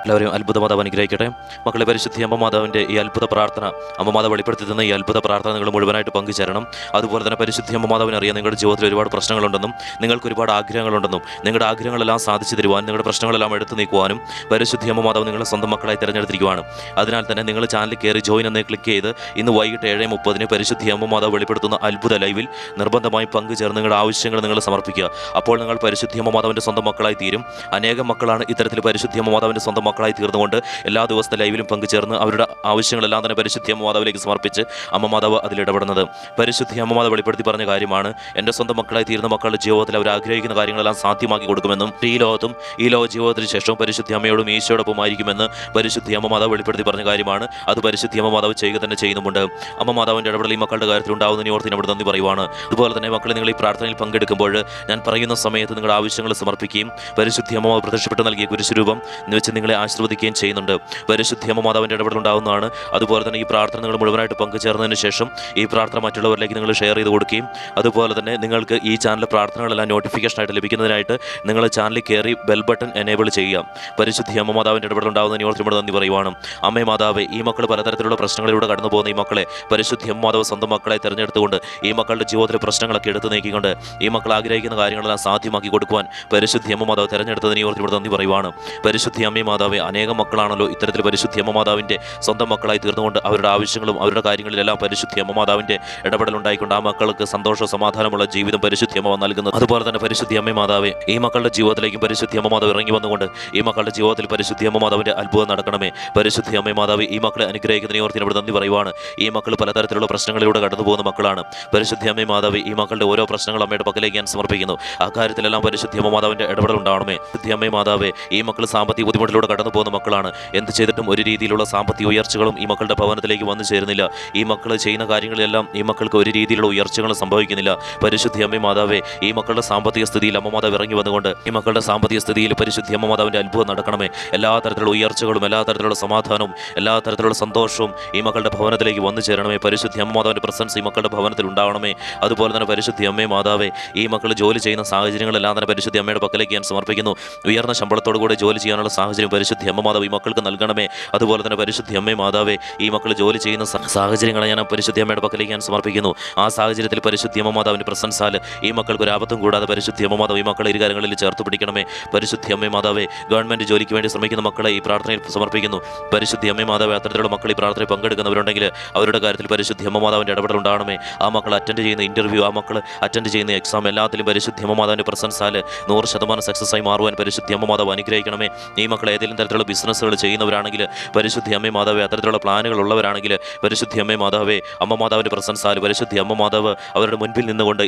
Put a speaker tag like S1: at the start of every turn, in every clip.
S1: എല്ലാവരെയും അത്ഭുത മാതാവ് അനുഗ്രഹിക്കട്ടെ. മക്കളെ, പരിശുദ്ധി അമ്മ മാതാവിൻ്റെ ഈ അത്ഭുത പ്രാർത്ഥന, അമ്മ മാതാവ് വെളിപ്പെടുത്തി തന്ന ഈ അത്ഭുത പ്രാർത്ഥന നിങ്ങൾ മുഴുവനായിട്ട് പങ്കുചേരണം. അതുപോലെ തന്നെ പരിശുദ്ധി അമ്മ മാതാവിനെ അറിയാൻ നിങ്ങളുടെ ജീവിതത്തിൽ ഒരുപാട് പ്രശ്നങ്ങളുണ്ടെന്നും നിങ്ങൾക്ക് ഒരുപാട് ആഗ്രഹങ്ങളുണ്ടെന്നും നിങ്ങളുടെ ആഗ്രഹങ്ങളെല്ലാം സാധിച്ചു തരുവാനും നിങ്ങളുടെ പ്രശ്നങ്ങളെല്ലാം എടുത്തു നീക്കുവാനും പരിശുദ്ധി അമ്മ മാതാവ് നിങ്ങളെ സ്വന്തം മക്കളായി തിരഞ്ഞെടുത്തിരിക്കുവാണ്. അതിനാൽ തന്നെ നിങ്ങൾ ചാനലിൽ കയറി ജോയിൻ എന്ന് ക്ലിക്ക് ചെയ്ത് ഇന്ന് വൈകിട്ട് 7:30 പരിശുദ്ധി അമ്മ മാതാവ് വെളിപ്പെടുത്തുന്ന അത്ഭുത ലൈവിൽ നിർബന്ധമായി പങ്കുചേർന്ന് നിങ്ങളുടെ ആവശ്യങ്ങൾ നിങ്ങൾ സമർപ്പിക്കുക. അപ്പോൾ നിങ്ങൾ പരിശുദ്ധി അമ്മ മാതാവിൻ്റെ സ്വന്തം മക്കളായി തീരും. അനേകം മക്കളാണ് ഇത്തരത്തിൽ പരിശുദ്ധി അമ്മ മാതാവിൻ്റെ സ്വന്തം മക്കളായി തീർന്നുകൊണ്ട് എല്ലാ ദിവസത്തെ ലൈവിലും പങ്കുചേർന്ന് അവരുടെ ആവശ്യങ്ങളെല്ലാം തന്നെ പരിശുദ്ധി അമ്മ മാതാവിലേക്ക് സമർപ്പിച്ച് അമ്മ മാതാവ് അതിലിടപെടുന്നത്. പരിശുദ്ധി അമ്മ മാതാവ് വെളിപ്പെടുത്തി പറഞ്ഞ കാര്യമാണ്, എൻ്റെ സ്വന്തം മക്കളായി തീരുന്ന മക്കളുടെ ജീവിതത്തിൽ അവർ ആഗ്രഹിക്കുന്ന കാര്യങ്ങളെല്ലാം സാധ്യമാക്കി കൊടുക്കുമെന്നും ഈ ലോകത്തും ഈ ലോക ജീവിതത്തിന് ശേഷവും പരിശുദ്ധി അമ്മയോടും ഈശോയോടൊപ്പം ആയിരിക്കുമെന്ന് പരിശുദ്ധി അമ്മ മാതാവ് വെളിപ്പെടുത്തി പറഞ്ഞ കാര്യമാണ്. അത് പരിശുദ്ധി അമ്മ മാതാവ് ചെയ്യുക തന്നെ ചെയ്യുന്നുമുണ്ട്. അമ്മ മാതാവിൻ്റെ ഇടപെടൽ ഈ മക്കളുടെ കാര്യത്തിൽ ഉണ്ടാവുന്നതിന് ഓർത്ത് ഇവിടെ നന്ദി പറയുവാണ്. അതുപോലെ തന്നെ മക്കളെ, നിങ്ങൾ ഈ പ്രാർത്ഥനയിൽ പങ്കെടുക്കുമ്പോൾ ഞാൻ പറയുന്ന സമയത്ത് നിങ്ങളുടെ ആവശ്യങ്ങൾ സമർപ്പിക്കുകയും പരിശുദ്ധി അമ്മ പ്രത്യക്ഷപ്പെട്ട് നൽകിയ കുരിശുരൂപം വെച്ച് നിങ്ങളെ ആശീർവദിക്കുകയും ചെയ്യുന്നുണ്ട്. പരിശുദ്ധി അമ്മ മാതാവിൻ്റെ ഇടപെടൽ ഉണ്ടാവുന്നതാണ്. അതുപോലെ തന്നെ ഈ പ്രാർത്ഥന നിങ്ങൾ മുഴുവനായിട്ട് പങ്കുചേർന്നതിന് ശേഷം ഈ പ്രാർത്ഥന മറ്റുള്ളവരിലേക്ക് നിങ്ങൾ ഷെയർ ചെയ്ത് കൊടുക്കുകയും അതുപോലെ തന്നെ നിങ്ങൾക്ക് ഈ ചാനലിലെ പ്രാർത്ഥനകളെല്ലാം നോട്ടിഫിക്കേഷനായിട്ട് ലഭിക്കുന്നതിനായിട്ട് നിങ്ങൾ ചാനലിൽ കയറി ബെൽ ബട്ടൺ എനേബിൾ ചെയ്യുക. പരിശുദ്ധി അമ്മ മാതാവിൻ്റെ ഇടപെടൽ ഉണ്ടാവുന്നതിന് ഓർത്ത് ഇവിടെ നന്ദി പറയുവാണ്. അമ്മേ മാതാവേ, ഈ മക്കൾ പലതരത്തിലുള്ള പ്രശ്നങ്ങളിലൂടെ കടന്നു പോകുന്ന ഈ മക്കളെ പരിശുദ്ധി അമ്മ മാതാവ് സ്വന്തം മക്കളെ തിരഞ്ഞെടുത്തുകൊണ്ട് ഈ മക്കളുടെ ജീവിതത്തിലെ പ്രശ്നങ്ങളൊക്കെ എടുത്തു നീക്കിക്കൊണ്ട് ഈ മക്കൾ ആഗ്രഹിക്കുന്ന കാര്യങ്ങളെല്ലാം സാധ്യമാക്കി കൊടുക്കുവാൻ പരിശുദ്ധി അമ്മ മാതാവ് തിരഞ്ഞെടുത്തതിന് ഓർത്ത് ഇവിടെ നന്ദി പറയുവാണ്. പരിശുദ്ധി അമ്മേ മാതാവേ, അനേകം മക്കളാണല്ലോ ഇത്തരത്തിൽ പരിശുദ്ധി അമ്മ മാതാവിൻ്റെ സ്വന്തം മക്കളായി തീർന്നുകൊണ്ട് അവരുടെ ആവശ്യങ്ങളും അവരുടെ കാര്യങ്ങളിലെല്ലാം പരിശുദ്ധി അമ്മ മാതാവിൻ്റെ ഇടപെടൽ ഉണ്ടായിക്കൊണ്ട് ആ മക്കൾക്ക് സന്തോഷ സമാധാനമുള്ള ജീവിതം പരിശുദ്ധി അമ്മ നൽകുന്നത്. അതുപോലെ തന്നെ പരിശുദ്ധി അമ്മ മാതാവേ, ഈ മക്കളുടെ ജീവിതത്തിലേക്കും പരിശുദ്ധി അമ്മ മാതാവ് ഇറങ്ങി വന്നുകൊണ്ട് ഈ മക്കളുടെ ജീവിതത്തിൽ പരിശുദ്ധി അമ്മ മാതാവിൻ്റെ അത്ഭുതം നടക്കണമേ. പരിശുദ്ധി അമ്മ മാതാവ് ഈ മക്കളെ അനുഗ്രഹിക്കുന്നതിനെ ഓർത്ത് ഇവിടെ നന്ദി പറയുവാണ്. ഈ മക്കൾ പലതരത്തിലുള്ള പ്രശ്നങ്ങളിലൂടെ കടന്നു പോകുന്ന മക്കളാണ്. പരിശുദ്ധി അമ്മ മാതാവ്, ഈ മക്കളുടെ ഓരോ പ്രശ്നങ്ങൾ അമ്മയുടെ പക്കലേക്ക് ഞാൻ സമർപ്പിക്കുന്നു. ആ കാര്യത്തിലെല്ലാം പരിശുദ്ധി അമ്മ മാതാവിൻ്റെ ഇടപെടൽ ഉണ്ടാവണമേ. പരിശുദ്ധി അമ്മ മാതാവേ, ഈ മക്കൾ സാമ്പത്തിക ബുദ്ധിമുട്ടിലൂടെ കടന്നു പോകുന്ന മക്കളാണ്. എന്ത് ചെയ്തിട്ടും ഒരു രീതിയിലുള്ള സാമ്പത്തിക ഉയർച്ചകളും ഈ മക്കളുടെ ഭവനത്തിലേക്ക് വന്നു ചേരുന്നില്ല. ഈ മക്കൾ ചെയ്യുന്ന കാര്യങ്ങളിലെല്ലാം ഈ മക്കൾക്ക് ഒരു രീതിയിലുള്ള ഉയർച്ചകളും സംഭവിക്കുന്നില്ല. പരിശുദ്ധി അമ്മ മാതാവേ, ഈ മക്കളുടെ സാമ്പത്തിക സ്ഥിതിയിൽ അമ്മ മാതാവ് ഇറങ്ങി വന്നുകൊണ്ട് ഈ മക്കളുടെ സാമ്പത്തിക സ്ഥിതിയിൽ പരിശുദ്ധി അമ്മ മാതാവിൻ്റെ അത്ഭുതം നടക്കണമേ. എല്ലാ തരത്തിലുള്ള ഉയർച്ചകളും എല്ലാ തരത്തിലുള്ള സമാധാനവും എല്ലാ തരത്തിലുള്ള സന്തോഷവും ഈ മക്കളുടെ ഭവനത്തിലേക്ക് വന്നു ചേരണമേ. പരിശുദ്ധി അമ്മ മാതാവിൻ്റെ പ്രസൻസ് ഈ മക്കളുടെ ഭവനത്തിൽ ഉണ്ടാവണമേ. അതുപോലെ തന്നെ പരിശുദ്ധി അമ്മ മാതാവേ, ഈ മക്കൾ ജോലി ചെയ്യുന്ന സാഹചര്യങ്ങളെല്ലാം തന്നെ പരിശുദ്ധി അമ്മയുടെ പക്കലേക്ക് ഞാൻ സമർപ്പിക്കുന്നു. ഉയർന്ന ശമ്പളത്തോടു കൂടി ജോലി ചെയ്യാനുള്ള സാഹചര്യം പരിശുദ്ധി അമ്മ മാതാവ് ഈ മക്കൾക്ക് നൽകണമേ. അതുപോലെ തന്നെ പരിശുദ്ധി അമ്മ മാതാവേ, ഈ മക്കൾ ജോലി ചെയ്യുന്ന സാഹചര്യങ്ങളെ ഞാൻ പരിശുദ്ധി അമ്മയുടെ പക്കലേക്ക് ഞാൻ സമർപ്പിക്കുന്നു. ആ സാഹചര്യത്തിൽ പരിശുദ്ധി അമ്മ മാതാവിൻ്റെ പ്രസൻസാൽ ഈ മക്കൾക്ക് ഒരു ആപത്തും കൂടാതെ പരിശുദ്ധി അമ്മ മാതാവ് ഈ മക്കളെ ഇരു കാര്യങ്ങളിൽ ചേർത്ത് പിടിക്കണമേ. പരിശുദ്ധി അമ്മ മാതാവേ, ഗവൺമെൻറ് ജോലിക്ക് വേണ്ടി ശ്രമിക്കുന്ന മക്കളെ ഈ പ്രാർത്ഥനയിൽ സമർപ്പിക്കുന്നു. പരിശുദ്ധി അമ്മ മാതാവേ, അത്തരത്തിലുള്ള മക്കൾ ഈ പ്രാർത്ഥനയിൽ പങ്കെടുക്കുന്നവരുണ്ടെങ്കിൽ അവരുടെ കാര്യത്തിൽ പരിശുദ്ധി അമ്മ മാതാവിൻ്റെ ഇടപെടൽ ഉണ്ടാവണമേ. ആ മക്കൾ അറ്റൻഡ് ചെയ്യുന്ന ഇൻ്റർവ്യൂ, ആ മക്കൾ അറ്റൻഡ് ചെയ്യുന്ന എക്സാം എല്ലാത്തിലും പരിശുദ്ധി അമ്മ മാതാവിൻ്റെ പ്രസൻസാൽ 100% സക്സസ് ആയി മാറുവാൻ പരിശുദ്ധി അമ്മ മാതാവ് അനുഗ്രഹിക്കണമേ. ഈ മക്കൾ ഏതെങ്കിലും തരത്തിലുള്ള ബിസിനസ്സുകൾ ചെയ്യുന്നവരാണെങ്കിൽ പരിശുദ്ധി അമ്മ മാതാവേ, അത്തരത്തിലുള്ള പ്ലാനുകൾ ഉള്ളവരാണെങ്കിൽ പരിശുദ്ധി അമ്മ മാതാവേ, അമ്മ മാതാവിൻ്റെ പ്രസൻസാൽ പരിശുദ്ധി അമ്മ മാതാവ് അവരുടെ മുൻപിൽ നിന്നുകൊണ്ട്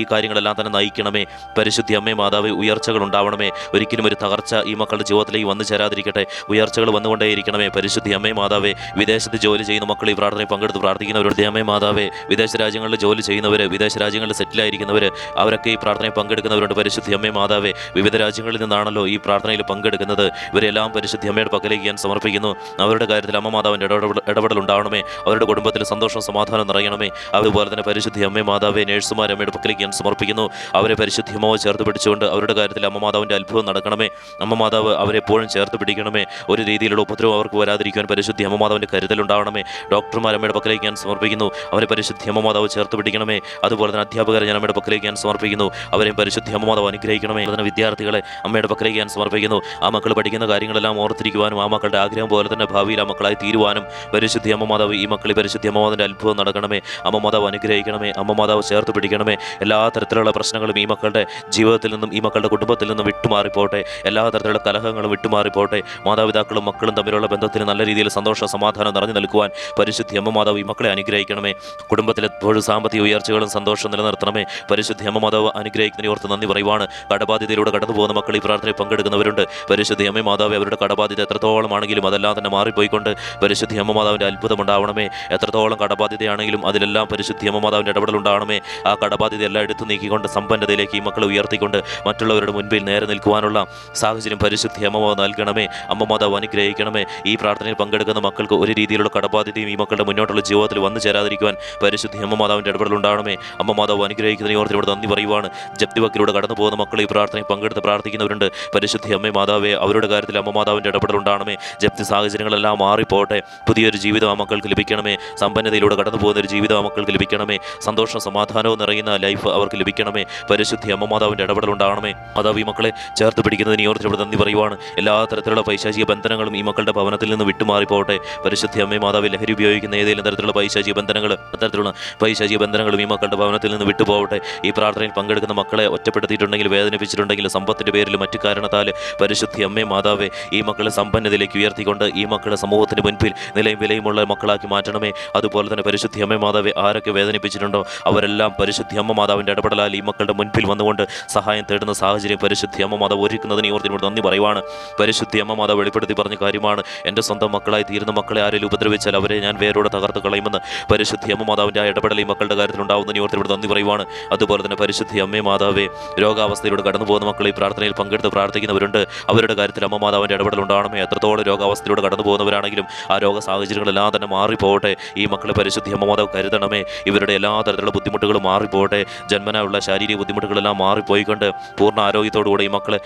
S1: ഈ കാര്യങ്ങളെല്ലാം തന്നെ നയിക്കണമേ. പരിശുദ്ധി അമ്മ മാതാവേ, ഉയർച്ചകൾ ഉണ്ടാവണമേ. ഒരിക്കലും ഒരു തകർച്ച ഈ മക്കളുടെ ജീവിതത്തിലേക്ക് വന്നു ചേരാതിരിക്കട്ടെ. ഉയർച്ചകൾ വന്നുകൊണ്ടേയിരിക്കണമേ. പരിശുദ്ധി അമ്മ മാതാവേ, വിദേശത്ത് ജോലി ചെയ്യുന്ന മക്കൾ ഈ പ്രാർത്ഥനയിൽ പങ്കെടുത്ത് പ്രാർത്ഥിക്കുന്നവരുടെ അമ്മ മാതാവേ, വിദേശ രാജ്യങ്ങളിൽ ജോലി ചെയ്യുന്നവർ, വിദേശ രാജ്യങ്ങളിൽ സെറ്റിലായിരിക്കുന്നവർ, അവരൊക്കെ ഈ പ്രാർത്ഥനയിൽ പങ്കെടുക്കുന്നവരുണ്ട്. പരിശുദ്ധി അമ്മ മാതാവേ, വിവിധ രാജ്യങ്ങളിൽ നിന്നാണല്ലോ ഈ പ്രാർത്ഥനയിൽ പങ്കെടുക്കുന്നത്. ഇവരെല്ലാം പരിശുദ്ധി അമ്മയുടെ പക്കലേക്ക് ഞാൻ സമർപ്പിക്കുന്നു. അവരുടെ കാര്യത്തിൽ അമ്മ മാതാവിൻ്റെ ഇടപെടൽ ഉണ്ടാവണമേ. അവരുടെ കുടുംബത്തിൽ സന്തോഷം സമാധാനം നിറയണമേ. അതുപോലെ തന്നെ പരിശുദ്ധി അമ്മ മാതാവേ, നേഴ്സുമാർ അമ്മയുടെ പക്കലേക്ക് ഞാൻ സമർപ്പിക്കുന്നു. അവരെ പരിശുദ്ധി അമ്മയെ ചേർത്ത് പിടിച്ചുകൊണ്ട് അവരുടെ കാര്യത്തിൽ അമ്മ മാതാവിൻ്റെ അത്ഭുതം നടക്കണമേ. അമ്മ മാതാവ് അവരെപ്പോഴും ചേർത്ത് പിടിക്കണമേ. ഒരു രീതിയിലുള്ള ഉപദ്രവം അവർക്ക് വരാതിരിക്കുവാൻ പരിശുദ്ധി അമ്മ മാതാവിൻ്റെ കരുതലുണ്ടാവണമേ. ഡോക്ടർമാർ അമ്മയുടെ പക്കലേക്ക് ഞാൻ സമർപ്പിക്കുന്നു. അവരെ പരിശുദ്ധി അമ്മ മാതാവ് ചേർത്ത് പിടിക്കണമേ. അതുപോലെ തന്നെ അധ്യാപകരെ ഞാൻ അമ്മയുടെ പക്കലേക്ക് ഞാൻ സമർപ്പിക്കുന്നു. അവരെയും പരിശുദ്ധി അമ്മ മാതാവ് അനുഗ്രഹിക്കണമേ. അതുപോലെ തന്നെ വിദ്യാർത്ഥികളെ അമ്മയുടെ പക്കലേക്ക് ഞാൻ സമർപ്പിക്കുന്നു. ആ മക്കൾ പഠിക്കുന്ന കാര്യങ്ങളെല്ലാം ഓർത്തിരിക്കുവാനും ആ മക്കളുടെ ആഗ്രഹം പോലെ തന്നെ ഭാവിയിൽ ആ മക്കളായി തീരുവാനും പരിശുദ്ധി അമ്മ മാതാവ് ഈ മക്കളെ പരിശുദ്ധി അമ്മ മാതാവിൻ്റെ അത്ഭുതം നടക്കണമേ. അമ്മ മാതാവ് അനുഗ്രഹിക്കണമേ. അമ്മ മാതാവ് ചേർത്ത് പിടിക്കണമേ. എല്ലാ തരത്തിലുള്ള പ്രശ്നങ്ങളും ഈ മക്കളുടെ ജീവിതത്തിൽ നിന്നും ഈ മക്കളുടെ കുടുംബത്തിൽ നിന്നും വിട്ടുമാറിപ്പോട്ടെ. എല്ലാ തരത്തിലുള്ള കലഹങ്ങളും വിട്ടുമാറിപ്പോട്ടെ. മാതാപിതാക്കളും മക്കളും തമ്മിലുള്ള ബന്ധത്തിന് നല്ല രീതിയിൽ സന്തോഷ സമാധാനം നിറഞ്ഞു നിൽക്കുവാൻ പരിശുദ്ധി അമ്മ മാതാവ് ഈ മക്കളെ അനുഗ്രഹിക്കണമേ. കുടുംബത്തിലെപ്പോഴും സാമ്പത്തിക ഉയർച്ചകളും സന്തോഷം നിലനിർത്തണമേ. പരിശുദ്ധി അമ്മ മാതാവ് അനുഗ്രഹിക്കുന്നതിനെ ഓർത്ത് നന്ദി പറയുവാണ്. കടബാധ്യതയിലൂടെ കടന്നു പോകുന്ന മക്കൾ ഈ പ്രാർത്ഥനയിൽ പങ്കെടുക്കുന്നവരുണ്ട്. പരിശുദ്ധി അമ്മ മാതാവ്, അവരുടെ കടബാധ്യത എത്രത്തോളം ആണെങ്കിലും അതെല്ലാം തന്നെ മാറിപ്പോയിക്കൊണ്ട് പരിശുദ്ധി അമ്മ മാതാവിൻ്റെ അത്ഭുതം ഉണ്ടാവണമേ. എത്രത്തോളം കടബാധ്യതയാണെങ്കിലും അതിലെല്ലാം പരിശുദ്ധി അമ്മ മാതാവിൻ്റെ ഇടപെടൽ ഉണ്ടാവണമേ. ആ കടബാധ്യത എല്ലാം എടുത്തു നീക്കിക്കൊണ്ട് സമ്പന്നതയിലേക്ക് ഈ മക്കളെ ഉയർത്തിക്കൊണ്ട് മറ്റുള്ളവരുടെ മുൻപിൽ നേരെ നിൽക്കുവാനുള്ള സാഹചര്യം പരിശുദ്ധി അമ്മ മാതാവ് നൽകണമേ. അമ്മ മാതാവ് അനുഗ്രഹിക്കണമേ. ഈ പ്രാർത്ഥനയിൽ പങ്കെടുക്കുന്ന മക്കൾക്ക് ഒരു രീതിയിലുള്ള കടബാധ്യതയും ഈ മക്കളുടെ മുന്നോട്ടുള്ള ജീവിതത്തിൽ വന്നു ചേരാതിരിക്കുവാൻ പരിശുദ്ധി അമ്മ മാതാവിൻ്റെ ഇടപെടൽ ഉണ്ടാവണമേ. അമ്മ മാതാവ് അനുഗ്രഹിക്കുന്നതിനെ ഓർത്ത് ഇവിടെ നന്ദി പറയുവാണ്. ജപ്തി വക്കിലൂടെ കടന്നു പോകുന്ന മക്കൾ ഈ പ്രാർത്ഥനയിൽ പങ്കെടുത്ത് പ്രാർത്ഥിക്കുന്നവരുണ്ട്. പരിശുദ്ധി അമ്മ മാതാവേ, അവരുടെ കാര്യത്തിൽ അമ്മ അമ്മമാതാവിൻ്റെ ഇടപെടലുണ്ടാകണമേ. ജപ്തി സാഹചര്യങ്ങളെല്ലാം മാറിപ്പോട്ടെ. പുതിയൊരു ജീവിതം ആ മക്കൾക്ക് ലഭിക്കണമേ. സമ്പന്നതയിലൂടെ കടന്നു പോകുന്ന ഒരു ജീവിതം ആ മക്കൾക്ക് ലഭിക്കണമേ. സന്തോഷം സമാധാനവും നിറയുന്ന ലൈഫ് അവർക്ക് ലഭിക്കണമേ. പരിശുദ്ധി അമ്മമാതാവിൻ്റെ ഇടപെടലുണ്ടാകണമേ. മാതാവ് ഈ മക്കളെ ചേർത്ത് പിടിക്കുന്നതിന് ഈ ഓർത്തിനോട് നന്ദി പറയുവാണ്. എല്ലാ തരത്തിലുള്ള പൈശാചിക ബന്ധനങ്ങളും ഈ മക്കളുടെ ഭവനത്തിൽ നിന്ന് വിട്ടുമാറിപ്പോട്ടെ. പരിശുദ്ധി അമ്മേ മാതാവ് ലഹരി ഉപയോഗിക്കുന്ന ഏതെങ്കിലും തരത്തിലുള്ള പൈശാചിക ബന്ധനങ്ങളും ഈ മക്കളുടെ ഭവനത്തിൽ നിന്ന് വിട്ടുപോകട്ടെ. ഈ പ്രാർത്ഥനയിൽ പങ്കെടുക്കുന്ന മക്കളെ ഒറ്റപ്പെടുത്തിയിട്ടുണ്ടെങ്കിൽ, വേദനിപ്പിച്ചിട്ടുണ്ടെങ്കിൽ, സമ്പത്തിൻ്റെ പേരിൽ മറ്റു കാരണത്താൽ പരിശുദ്ധി അമ്മേ മാതാവേ ഈ മക്കളെ സമ്പന്നതയിലേക്ക് ഉയർത്തിക്കൊണ്ട് ഈ മക്കളെ സമൂഹത്തിന് മുൻപിൽ നിലയും വിലയുമുള്ള മക്കളാക്കി മാറ്റണമേ. അതുപോലെ തന്നെ പരിശുദ്ധി അമ്മേ മാതാവേ ആരൊക്കെ വേദനിപ്പിച്ചിട്ടുണ്ടോ അവരെല്ലാം പരിശുദ്ധി അമ്മ മാതാവിൻ്റെ ഇടപെടലാൽ ഈ മക്കളുടെ മുൻപിൽ വന്നുകൊണ്ട് സഹായം തേടുന്ന സാഹചര്യം പരിശുദ്ധി അമ്മ മാതാവ് ഒരുക്കുന്നതിന് ഈ ഓർത്തിനോട് നന്ദി പറയുവാണ്. പരിശുദ്ധി അമ്മ മാതാവ് വെളിപ്പെടുത്തി പറഞ്ഞ കാര്യമാണ്, എൻ്റെ സ്വന്തം മക്കളായി തീരുന്ന മക്കളെ ആരെങ്കിലും ഉപദ്രവിച്ചാൽ അവരെ ഞാൻ വേരോടെ തകർത്ത് കളയുമെന്ന് പരിശുദ്ധി അമ്മ മാതാവിൻ്റെ ആ ഇടപെടൽ ഈ മക്കളുടെ കാര്യത്തിൽ ഉണ്ടാവുന്നതിന് ഈ ഓർത്തിനോട് നന്ദി പറയുവാണ്. അതുപോലെ തന്നെ പരിശുദ്ധി അമ്മേ മാതാവേ രോഗാവസ്ഥയിലൂടെ കടന്നു പോകുന്ന മക്കൾ ഈ പ്രാർത്ഥനയിൽ പങ്കെടുത്ത് പ്രാർത്ഥിക്കുന്നവരുണ്ട്. അവരുടെ കാര്യത്തിൽ അമ്മ മാതാവിൻ്റെ ഇടപെടൽ ഉണ്ടാകണമേ. എത്രത്തോളം രോഗാവസ്ഥയിലൂടെ കടന്നു പോകുന്നവരാണെങ്കിലും ആ രോഗ സാഹചര്യങ്ങളെല്ലാം തന്നെ മാറിപ്പോകട്ടെ. ഈ മക്കളെ പരിശുദ്ധി അമ്മ മാതാവ് കരുതണമേ. ഇവരുടെ എല്ലാ തരത്തിലുള്ള ബുദ്ധിമുട്ടുകളും മാറിപ്പോകട്ടെ. ജന്മനായുള്ള ശാരീരിക ബുദ്ധിമുട്ടുകളെല്ലാം മാറിപ്പോയിക്കൊണ്ട് പൂർണ്ണ ആരോഗ്യത്തോടുകൂടെ ഈ മക്കളെ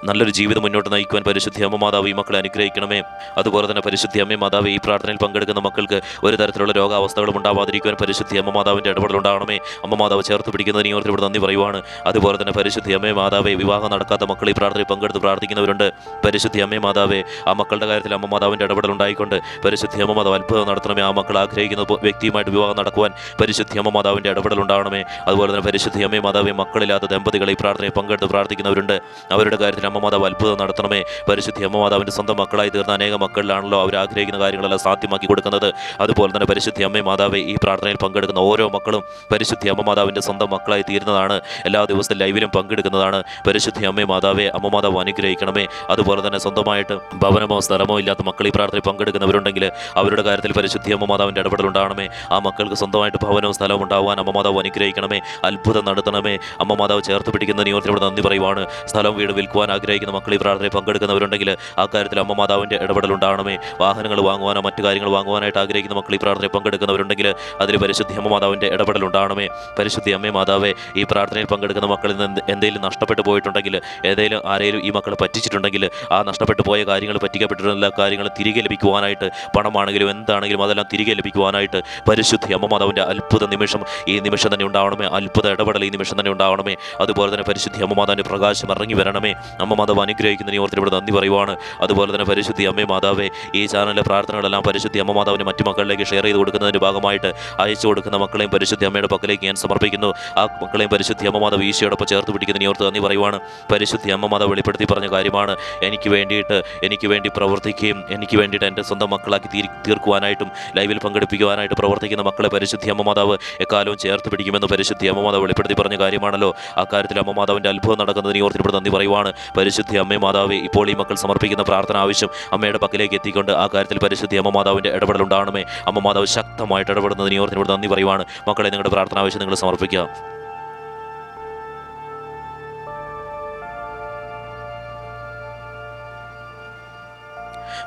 S1: നല്ലൊരു ജീവിതം മുന്നോട്ട് നയിക്കുവാൻ പരിശുദ്ധി അമ്മ മാതാവ് ഈ മക്കളെ അനുഗ്രഹിക്കണമേ. അതുപോലെ തന്നെ പരിശുദ്ധി അമ്മ മാതാവ് ഈ പ്രാർത്ഥനയിൽ പങ്കെടുക്കുന്ന മക്കൾക്ക് ഒരു തരത്തിലുള്ള രോഗാവസ്ഥകളും ഉണ്ടാവാതിരിക്കുവാൻ പരിശുദ്ധി അമ്മ മാതാവിൻ്റെ ഇടപെടൽ ഉണ്ടാകണമേ. അമ്മ മാതാവ് ചേർത്ത് പിടിക്കുന്നതിന് ഈ ഓർത്തിനോട് നന്ദി പറയുവാണ്. അതുപോലെ തന്നെ പരിശുദ്ധി അമ്മേ മാതാവേ വിവാഹം നടക്കാത്ത മക്കൾ ഈ പ്രാർത്ഥനയിൽ പങ്കെടുത്ത് പ്രാർത്ഥിക്കുന്നവരുണ്ട്. പരിശുദ്ധി അമ്മേ മാതാവേ ആ മക്കളുടെ കാര്യത്തിൽ അമ്മ മാതാവിൻ്റെ ഇടപെടൽ ഉണ്ടായിക്കൊണ്ട് പരിശുദ്ധി അമ്മ മാതാവ് അത്ഭുതം നടത്തണമേ. ആ മക്കൾ ആഗ്രഹിക്കുന്ന വ്യക്തിയുമായിട്ട് വിവാഹം നടക്കുവാൻ പരിശുദ്ധി അമ്മ മാതാവിൻ്റെ ഇടപെടൽ ഉണ്ടാകണമേ. അതുപോലെ തന്നെ പരിശുദ്ധി അമ്മേ മാതാവേ മക്കളില്ലാത്ത ദമ്പതികളെ ഈ പ്രാർത്ഥനയിൽ പങ്കെടുത്ത് പ്രാർത്ഥിക്കുന്നവരുണ്ട്. അവരുടെ കാര്യത്തിൽ അമ്മ മാതാവ് അത്ഭുതം നടത്തണമേ. പരിശുദ്ധി അമ്മ മാതാവിൻ്റെ സ്വന്തം മക്കളായി തീർന്ന അനേകം മക്കളിലാണല്ലോ അവർ ആഗ്രഹിക്കുന്ന കാര്യങ്ങളെല്ലാം സാധ്യമാക്കി കൊടുക്കുന്നത്. അതുപോലെ തന്നെ പരിശുദ്ധി അമ്മേ മാതാവേ ഈ പ്രാർത്ഥനയിൽ പങ്കെടുക്കുന്ന ഓരോ മക്കളും പരിശുദ്ധി അമ്മ മാതാവിൻ്റെ സ്വന്തം മക്കളായി തീരുന്നതാണ്. എല്ലാ ദിവസവും ലൈവിലും പങ്കെടുക്കുന്നതാണ്. പരിശുദ്ധി അമ്മേ മാതാവേ അമ്മ മാതാവ് അനുഗ്രഹിക്കണമേ. അതുപോലെ തന്നെ സ്വന്തമായിട്ട് ഭവനമോ സ്ഥലമോ ഇല്ലാത്ത മക്കൾ ഈ പ്രാർത്ഥനയിൽ പങ്കെടുക്കുന്നവരുണ്ടെങ്കിൽ അവരുടെ കാര്യത്തിൽ പരിശുദ്ധി അമ്മ മാതാവിൻ്റെ ഇടപെടൽ ഉണ്ടാകണമേ. ആ മക്കൾക്ക് സ്വന്തമായിട്ട് ഭവനവും സ്ഥലവും ഉണ്ടാവാൻ അമ്മ മാതാവ് അനുഗ്രഹിക്കണമേ. അത്ഭുതം നടത്തണമേ. അമ്മ മാതാവ് ചേർത്ത് പിടിക്കുന്ന നിയോജനത്തോട് നന്ദി പറയുവാണ്. സ്ഥലം വീട് വിൽക്കുവാൻ ആഗ്രഹിക്കുന്ന മക്കൾ ഈ പ്രാർത്ഥനയിൽ പങ്കെടുക്കുന്നവരുണ്ടെങ്കിൽ ആ കാര്യത്തിൽ അമ്മ മാതാവിൻ്റെ ഇടപെടൽ ഉണ്ടാകണമേ. വാഹനങ്ങൾ വാങ്ങുവാനോ മറ്റു കാര്യങ്ങൾ വാങ്ങുവാനായിട്ട് ആഗ്രഹിക്കുന്ന മക്കൾ ഈ പ്രാർത്ഥനയിൽ പങ്കെടുക്കുന്നവരുണ്ടെങ്കിൽ അതിൽ പരിശുദ്ധി അമ്മ മാതാവിൻ്റെ ഇടപെടൽ ഉണ്ടാകണമേ. പരിശുദ്ധി അമ്മേ മാതാവേ ഈ പ്രാർത്ഥനയിൽ പങ്കെടുക്കുന്ന മക്കളിൽ നിന്ന് എന്തെങ്കിലും നഷ്ടപ്പെട്ടു പോയിട്ടുണ്ടെങ്കിൽ, ഏതെങ്കിലും ആരെങ്കിലും ഈ മക്കളെ പറ്റിച്ചിട്ടുണ്ടെങ്കിൽ ആ നഷ്ടപ്പെട്ടു പോയ കാര്യങ്ങൾ, പറ്റിക്കപ്പെട്ടിട്ടുള്ള എല്ലാ കാര്യങ്ങളും തിരികെ ലഭിക്കുവാനായിട്ട്, പണമാണെങ്കിലും എന്താണെങ്കിലും അതെല്ലാം തിരികെ ലഭിക്കുവാനായിട്ട് പരിശുദ്ധി അമ്മ മാതാവിൻ്റെ അത്ഭുത നിമിഷം ഈ നിമിഷം തന്നെ ഉണ്ടാവണമേ. അത്ഭുത ഇടപെടൽ ഈ നിമിഷം തന്നെ ഉണ്ടാവണമേ. അതുപോലെ തന്നെ പരിശുദ്ധി അമ്മ മാതാവിൻ്റെ പ്രകാശം ഇറങ്ങി വരണമേ. അമ്മ മാതാവ് അനുഗ്രഹിക്കുന്ന നിയമത്തിലൂടെ നന്ദി പറയുവാണ്. അതുപോലെ തന്നെ പരിശുദ്ധി അമ്മേ മാതാവേ ഈ ചാനലിലെ പ്രാർത്ഥനകളെല്ലാം പരിശുദ്ധി അമ്മ മാതാവിൻ്റെ മറ്റു മക്കളിലേക്ക് ഷെയർ ചെയ്ത് കൊടുക്കുന്നതിൻ്റെ ഭാഗമായിട്ട് അയച്ചു കൊടുക്കുന്ന മക്കളെയും പരിശുദ്ധി അമ്മയുടെ പക്കലേക്ക് ഞാൻ സമർപ്പിക്കുന്നു. ആ മക്കളെയും പരിശുദ്ധി അമ്മ മാതാവ് ഈശോടൊപ്പം ചേർത്ത് പിടിക്കുന്ന നിയോർത്ത് നന്ദി പറയുവാണ്. പരിശുദ്ധി അമ്മ മാതാവ് വെളിപ്പെടുത്തി പറഞ്ഞ കാര്യമാണ്, എനിക്ക് വേണ്ടി പ്രവർത്തിക്കുകയും എനിക്ക് വേണ്ടിയിട്ട് എൻ്റെ സ്വന്തം മക്കളാക്കി തീർക്കുവാനായിട്ടും ലൈവിൽ പങ്കെടുപ്പിക്കുവാനായിട്ട് പ്രവർത്തിക്കുന്ന മക്കളെ പരിശുദ്ധി അമ്മ മാതാവ് എക്കാലവും ചേർത്ത് പിടിക്കുമെന്ന് പരിശുദ്ധി അമ്മ മാതാവ് വെളിപ്പെടുത്തി പറഞ്ഞ കാര്യമാണല്ലോ. ആ കാര്യത്തിൽ അമ്മ മാതാവിൻ്റെ അത്ഭുതം നടക്കുന്നതിന് ഓർത്തിനോട് നന്ദി പറയുവാണ്. പരിശുദ്ധി അമ്മേ മാതാവേ ഇപ്പോൾ ഈ മക്കൾ സമർപ്പിക്കുന്ന പ്രാർത്ഥന ആവശ്യം അമ്മയുടെ പക്കലേക്ക് എത്തിക്കൊണ്ട് ആ കാര്യത്തിൽ പരിശുദ്ധി അമ്മ മാതാവിൻ്റെ ഇടപെടൽ ഉണ്ടാകണമേ. അമ്മ മാതാവ് ശക്തമായിട്ട് ഇടപെടുന്നതിന് ഓർത്തിനോട് നന്ദി പറയുവാണ്. മക്കളെ നിങ്ങളുടെ പ്രാർത്ഥന ആവശ്യം നിങ്ങൾ സമർപ്പിക്കുക.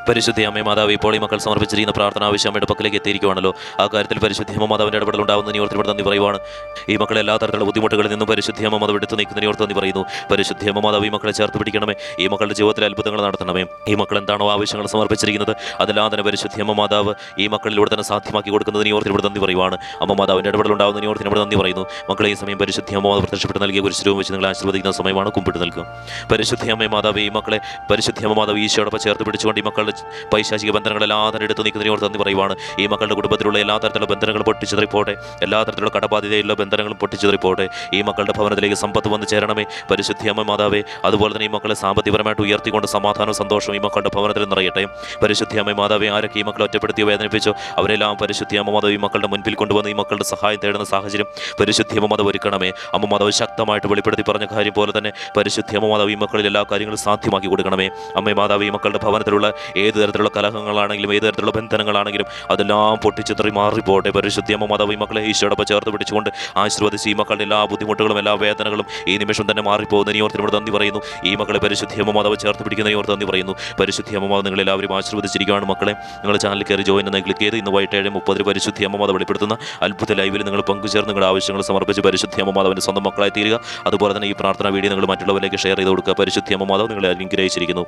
S1: പരിശുദ്ധി അമ്മേ മാതാവ് ഇപ്പോൾ ഈ മക്കൾ സമർപ്പിച്ചിരിക്കുന്ന പ്രാർത്ഥന ആവശ്യം അമ്മയുടെ പക്കലേക്ക് എത്തിയിരിക്കുവാണല്ലോ. ആ കാര്യത്തിൽ പരിശുദ്ധി അമ്മ മാതാവിൻ്റെ ഇടപെടൽ ഉണ്ടാകുന്ന നിയോർത്തിനോട് നന്ദി പറയുവാണ്. ഈ മക്കളെ എല്ലാ തരത്തിലുള്ള ബുദ്ധിമുട്ടുകളിൽ നിന്നും പരിശുദ്ധി അമ്മ മാതാവ് എടുത്ത് നീക്കുന്ന നിയോർത്ത് നന്ദി പറയുന്നു. പരിശുദ്ധി അമ്മ മാതാവ് ഈ മക്കളെ ചേർത്ത് പിടിക്കണമേ. ഈ മക്കളുടെ ജീവിതത്തിൽ അത്ഭുതങ്ങൾ നടത്തണമേ. ഈ മക്കൾ എന്താണോ ആവശ്യങ്ങൾ സമർപ്പിച്ചിരിക്കുന്നത് അതെല്ലാം തന്നെ പരിശുദ്ധി അമ്മ മാതാവ് ഈ മക്കളിലൂടെ തന്നെ സാധ്യമാക്കി കൊടുക്കുന്നത് നിയോർത്തിനോട് നന്ദി പറയുവാണ്. അമ്മ മാതാവിൻ്റെ ഇടപെടൽ ഉണ്ടാകുന്ന നിയോർത്തിനോട് നന്ദി പറയുന്നു. മക്കളെ ഈ സമയം പരിശുദ്ധി അമ്മ മാതാവ് പ്രത്യക്ഷപ്പെട്ട് നൽകിയ കുരിശുരൂപം വെച്ച് നിങ്ങൾ ആശീർവദിക്കുന്ന സമയമാണ്. കുമ്പിട്ട് നൽകും. പരിശുദ്ധി അമ്മ മാതാവ് ഈ മക്കളെ പരിശുദ്ധി അമ്മ മാതാവ് ഈശോടൊപ്പം ചേർത്ത് പിടിച്ചുകൊണ്ട് ഈ മക്കളുടെ പൈശാചിക ബന്ധനങ്ങളെല്ലാം തന്നെ എടുത്ത് നീക്കുന്നതിനോട് നന്ദി പറയുവാണ്. ഈ മക്കളുടെ കുടുംബത്തിലുള്ള എല്ലാ തരത്തിലുള്ള ബന്ധനങ്ങളും പൊട്ടിച്ചെറിപ്പോട്ടെ. എല്ലാ തരത്തിലുള്ള കടബാധ്യതയുള്ള ബന്ധനങ്ങളും പൊട്ടിച്ചെറിപ്പോട്ടെ. ഈ മക്കളുടെ ഭവനത്തിലേക്ക് സമ്പത്ത് വന്ന് ചേരണമേ പരിശുദ്ധി അമ്മ മാതാവേ. അതുപോലെ തന്നെ ഈ മക്കളെ സാമ്പത്തികപരമായിട്ട് ഉയർത്തിക്കൊണ്ട് സമാധാനവും സന്തോഷവും ഈ മക്കളുടെ ഭവനത്തിൽ നിറയട്ടെ. പരിശുദ്ധി അമ്മ മാതാവേ ആരൊക്കെ ഈ മക്കളെ ഒറ്റപ്പെടുത്തിയോ വേദനിപ്പിച്ചോ അവരെല്ലാം പരിശുദ്ധി അമ്മ മാതാവ് ഈ മക്കളുടെ മുൻപിൽ കൊണ്ടുവന്ന് ഈ മക്കളുടെ സഹായം തേടുന്ന സാഹചര്യം പരിശുദ്ധി അമ്മ മാതാവ് ഒരുക്കണമേ. അമ്മ മാതാവ് ശക്തമായിട്ട് വെളിപ്പെടുത്തി പറഞ്ഞ കാര്യം പോലെ തന്നെ പരിശുദ്ധി അമ്മ മാതാവ് ഈ മക്കളിൽ എല്ലാ കാര്യങ്ങളും സാധ്യമാക്കി കൊടുക്കണമേ. അമ്മ മാതാവ് ഈ മക്കളുടെ ഭവനത്തിലുള്ള ഏത് തരത്തിലുള്ള കലഹങ്ങളാണെങ്കിലും ഏത് തരത്തിലുള്ള ബന്ധനങ്ങളാണെങ്കിലും അതെല്ലാം പൊട്ടിച്ചിത്തറി മാറിപ്പോട്ടെ. പരിശുദ്ധി അമ്മ മാതാവ് ഈ മക്കളെ ഈശോടൊപ്പം ചേർത്ത് പിടിച്ചുകൊണ്ട് ആശീർവദിച്ച് ഈ മക്കളുടെ എല്ലാ ബുദ്ധിമുട്ടുകളും എല്ലാ വേദനകളും ഈ നിമിഷം തന്നെ മാറിപ്പോകുന്ന നിയോർത്തിനോട് നന്ദി പറയുന്നു. ഈ മക്കളെ പരിശുദ്ധി അമ്മ മാതാവ് ചേർത്ത് പിടിക്കുന്ന നിയോർത്ത് നന്ദി പറയുന്നു. പരിശുദ്ധി അമ്മ മാതാവ് നിങ്ങളെല്ലാവരും ആശീർവദിച്ചിരിക്കുകയാണ്. മക്കളെ നിങ്ങൾ ചാനൽ കയറി ജോയിൻ എന്ന് ക്ലിക്ക് ചെയ്ത് ഇന്ന് വൈകിട്ട് 7:30 പരിശുദ്ധി അമ്മ മാതാവ് വെളിപ്പെടുത്തുന്ന അത്ഭുത ലൈവിൽ നിങ്ങൾ പങ്കുചേർന്ന് നിങ്ങളുടെ ആവശ്യങ്ങൾ സമർപ്പിച്ച് പരിശുദ്ധി അമ്മ മാതാവിൻ്റെ സ്വന്തം മക്കളായി തീരുക. അതുപോലെ തന്നെ ഈ പ്രാർത്ഥന വീഡിയോ നിങ്ങൾ മറ്റുള്ളവരിലേക്ക് ഷെയർ ചെയ്ത് കൊടുക്കുക. പരിശുദ്ധി അമ്മ മാതാവ് നിങ്ങളെ അനുഗ്രഹിച്ചിരിക്കുന്നു.